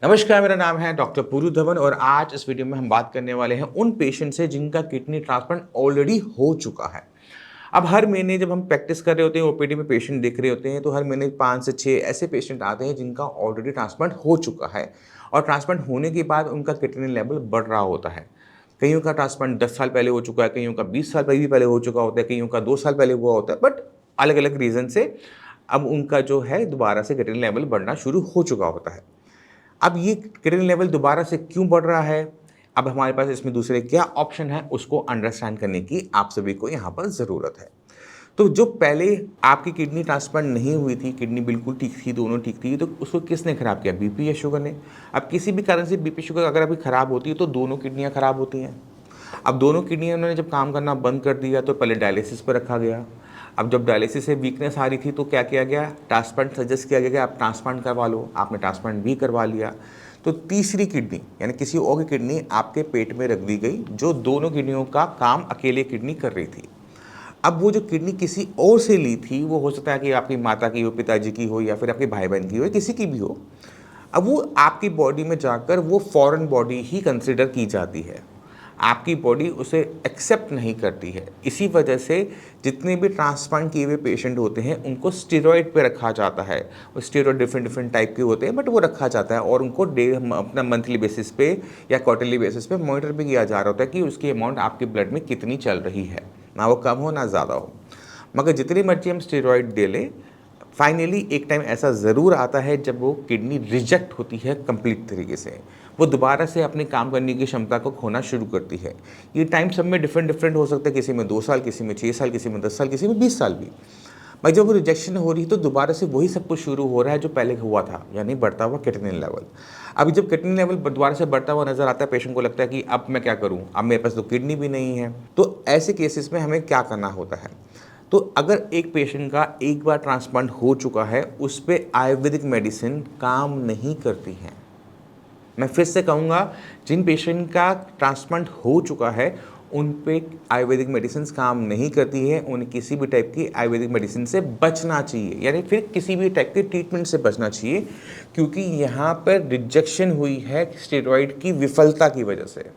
नमस्कार, मेरा नाम है डॉक्टर पूरू धवन और आज इस वीडियो में हम बात करने वाले हैं उन पेशेंट से जिनका किडनी ट्रांसप्लांट ऑलरेडी हो चुका है। अब हर महीने जब हम प्रैक्टिस कर रहे होते हैं, ओपीडी में पेशेंट देख रहे होते हैं, तो हर महीने 5 से 6 ऐसे पेशेंट आते हैं जिनका ऑलरेडी ट्रांसप्लांट हो चुका है और ट्रांसप्लांट होने के बाद उनका किडनी लेवल बढ़ रहा होता है। कईयों का ट्रांसप्लांट 10 साल पहले हो चुका है, कईयों का 20 साल पहले हो चुका होता है, कईयों का 2 साल पहले हुआ होता है, बट अलग-अलग रीज़न से अब उनका जो है दोबारा से किडनी लेवल बढ़ना शुरू हो चुका होता है। अब ये किडनी लेवल दोबारा से क्यों बढ़ रहा है? अब हमारे पास इसमें दूसरे क्या ऑप्शन है, उसको अंडरस्टैंड करने की आप सभी को यहाँ पर ज़रूरत है। तो जो पहले आपकी किडनी ट्रांसप्लांट नहीं हुई थी, किडनी बिल्कुल ठीक थी, दोनों ठीक थी, तो उसको किसने ख़राब किया? बीपी या शुगर ने। अब किसी भी कारण से बीपी, शुगर अगर अभी ख़राब होती है, तो दोनों किडनियाँ ख़राब होती हैं। अब दोनों किडनियाँ उन्होंने जब काम करना बंद कर दिया, तो पहले डायलिसिस पर रखा गया। अब जब डायलिसिस से वीकनेस आ रही थी, तो क्या किया गया? ट्रांसप्लांट सजेस्ट किया गया कि आप ट्रांसप्लांट करवा लो। आपने ट्रांसप्लांट भी करवा लिया। तो तीसरी किडनी यानी किसी और की किडनी आपके पेट में रख दी गई, जो दोनों किडनियों का काम अकेले किडनी कर रही थी। अब वो जो किडनी किसी और से ली थी, वो हो सकता है कि आपकी माता की हो, पिताजी की हो, या फिर आपके भाई बहन की हो, किसी की भी हो। अब वो आपकी बॉडी में जाकर वो फॉरेन बॉडी ही कंसिडर की जाती है। आपकी बॉडी उसे एक्सेप्ट नहीं करती है। इसी वजह से जितने भी ट्रांसप्लांट किए हुए पेशेंट होते हैं, उनको स्टेरॉइड पे रखा जाता है। वो स्टेरॉइड डिफरेंट डिफरेंट टाइप के होते हैं, बट वो रखा जाता है और उनको अपना मंथली बेसिस पे या क्वार्टरली बेसिस पे मॉनिटर भी किया जा रहा होता है कि उसकी अमाउंट आपके ब्लड में कितनी चल रही है, ना वो कम हो ना ज़्यादा हो। मगर जितनी मर्जी हम स्टेरॉइड दे लें, फाइनली एक टाइम ऐसा ज़रूर आता है जब वो किडनी रिजेक्ट होती है कंप्लीट तरीके से। वो दोबारा से अपने काम करने की क्षमता को खोना शुरू करती है। ये टाइम सब में डिफरेंट डिफरेंट हो सकता है, किसी में 2 साल, किसी में 6 साल, किसी में 10 साल, किसी में 20 साल भी। भाई जब वो रिजेक्शन हो रही है, तो दोबारा से वही सब कुछ शुरू हो रहा है जो पहले हुआ था, यानी बढ़ता हुआ किडनी लेवल। अभी जब किडनी लेवल दोबारा से बढ़ता हुआ नजर आता है, पेशेंट को लगता है कि अब मैं क्या करूं, अब मेरे पास तो किडनी भी नहीं है। तो ऐसे केसेस में हमें क्या करना होता है? तो अगर एक पेशेंट का एक बार ट्रांसप्लांट हो चुका है, उस पर आयुर्वेदिक मेडिसिन काम नहीं करती है। मैं फिर से कहूँगा, जिन पेशेंट का ट्रांसप्लांट हो चुका है, उन पे आयुर्वेदिक मेडिसिन काम नहीं करती है। उन्हें किसी भी टाइप की आयुर्वेदिक मेडिसिन से बचना चाहिए, यानी फिर किसी भी टाइप के ट्रीटमेंट से बचना चाहिए, क्योंकि यहाँ पर रिजेक्शन हुई है स्टेरॉइड की विफलता की वजह से।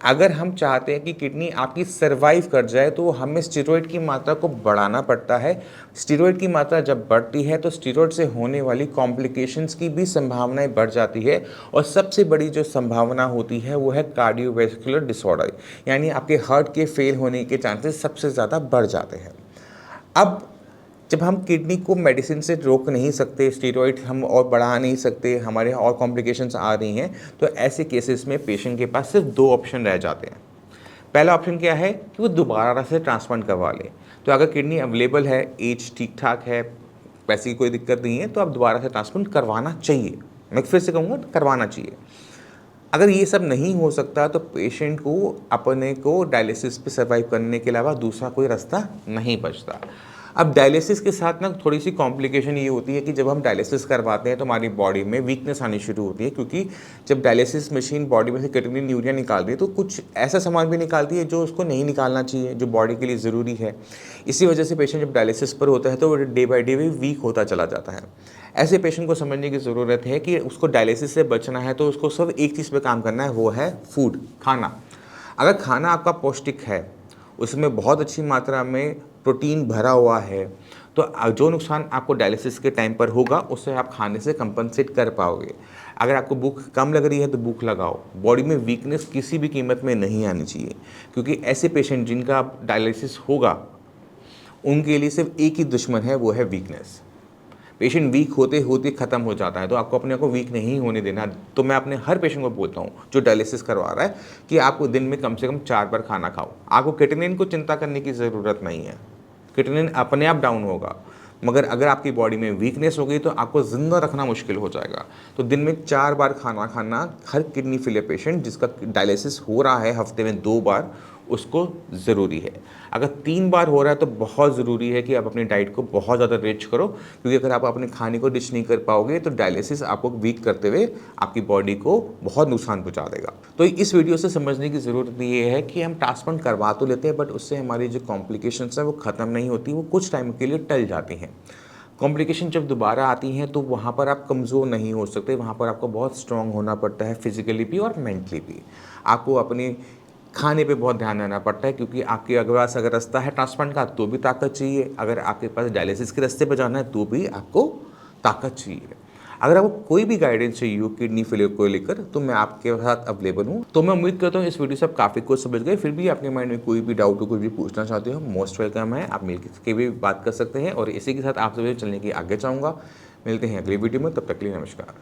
अगर हम चाहते हैं कि किडनी आपकी सर्वाइव कर जाए, तो हमें स्टेरॉइड की मात्रा को बढ़ाना पड़ता है। स्टेरॉइड की मात्रा जब बढ़ती है, तो स्टेरॉइड से होने वाली कॉम्प्लिकेशंस की भी संभावनाएं बढ़ जाती है, और सबसे बड़ी जो संभावना होती है वो है कार्डियोवैस्कुलर डिसऑर्डर, यानी आपके हार्ट के फेल होने के चांसेस सबसे ज़्यादा बढ़ जाते हैं। अब जब हम किडनी को मेडिसिन से रोक नहीं सकते, स्टेरॉइड हम और बढ़ा नहीं सकते, हमारे और कॉम्प्लिकेशंस आ रही हैं, तो ऐसे केसेस में पेशेंट के पास सिर्फ 2 ऑप्शन रह जाते हैं। पहला ऑप्शन क्या है कि वो दोबारा से ट्रांसप्लांट करवा ले। तो अगर किडनी अवेलेबल है, एज ठीक-ठाक है, पैसे की कोई दिक्कत नहीं है, तो आप दोबारा से ट्रांसप्लांट करवाना चाहिए। मैं फिर से कहूँगा, करवाना चाहिए। अगर ये सब नहीं हो सकता, तो पेशेंट को अपने को डायलिसिस पे सर्वाइव करने के अलावा दूसरा कोई रास्ता नहीं बचता। अब डायलिसिस के साथ ना थोड़ी सी कॉम्प्लिकेशन ये होती है कि जब हम डायलिसिस करवाते हैं, तो हमारी बॉडी में वीकनेस आनी शुरू होती है, क्योंकि जब डायलिसिस मशीन बॉडी में से किडनी यूरिया निकालती है, तो कुछ ऐसा सामान भी निकालती है जो उसको नहीं निकालना चाहिए, जो बॉडी के लिए ज़रूरी है। इसी वजह से पेशेंट जब डायलिसिस पर होता है, तो वो डे बाई डे भी वीक होता चला जाता है। ऐसे पेशेंट को समझने की ज़रूरत है कि उसको डायलिसिस से बचना है, तो उसको सिर्फ एक चीज़ पे काम करना है, वो है फूड, खाना। अगर खाना आपका पौष्टिक है, उसमें बहुत अच्छी मात्रा में प्रोटीन भरा हुआ है, तो जो नुकसान आपको डायलिसिस के टाइम पर होगा, उससे आप खाने से कंपनसेट कर पाओगे। अगर आपको भूख कम लग रही है, तो भूख लगाओ। बॉडी में वीकनेस किसी भी कीमत में नहीं आनी चाहिए, क्योंकि ऐसे पेशेंट जिनका डायलिसिस होगा, उनके लिए सिर्फ एक ही दुश्मन है, वो है वीकनेस। पेशेंट वीक होते होते ख़त्म हो जाता है, तो आपको अपने आप को वीक नहीं होने देना। तो मैं अपने हर पेशेंट को बोलता हूँ जो डायलिसिस करवा रहा है, कि आपको दिन में कम से कम 4 बार खाना खाओ। आपको क्रिएटिनिन को चिंता करने की ज़रूरत नहीं है, क्रिएटिनिन अपने आप डाउन होगा। मगर अगर आपकी बॉडी में वीकनेस हो गई, तो आपको ज़िंदा रखना मुश्किल हो जाएगा। तो दिन में 4 बार खाना खाना हर किडनी फेलियर पेशेंट जिसका डायलिसिस हो रहा है, हफ्ते में 2 बार, उसको ज़रूरी है। अगर 3 बार हो रहा है, तो बहुत ज़रूरी है कि आप अपनी डाइट को बहुत ज़्यादा रिच करो, क्योंकि अगर आप अपने खाने को रिच नहीं कर पाओगे, तो डायलिसिस आपको वीक करते हुए आपकी बॉडी को बहुत नुकसान पहुंचा देगा। तो इस वीडियो से समझने की ज़रूरत ये है कि हम ट्रांसप्लांट करवा तो लेते हैं, बट उससे हमारी जो कॉम्प्लिकेशंस हैं वो ख़त्म नहीं होती, वो कुछ टाइम के लिए टल जाती हैं। कॉम्प्लिकेशन जब दोबारा आती हैं तो वहाँ पर आप कमज़ोर नहीं हो सकते, वहाँ पर आपको बहुत स्ट्रॉन्ग होना पड़ता है फिज़िकली भी और मेंटली भी। आपको अपने खाने पे बहुत ध्यान देना पड़ता है, क्योंकि आपके पास अगर रास्ता है ट्रांसप्लांट का तो भी ताकत चाहिए, अगर आपके पास डायलिसिस के रास्ते पे जाना है तो भी आपको ताकत चाहिए। अगर आपको कोई भी गाइडेंस चाहिए हो किडनी फेलियर को लेकर तो मैं आपके साथ अवेलेबल हूँ। तो मैं उम्मीद करता हूँ इस वीडियो से आप काफ़ी कुछ समझ गए। फिर भी आपके माइंड में कोई भी डाउट हो, कुछ भी पूछना चाहते हो, मोस्ट वेलकम है, आप मिल के भी बात कर सकते हैं। और इसी के साथ आप सभी चलने की आगे चाहूँगा। मिलते हैं अगली वीडियो में, तब तक के लिए नमस्कार।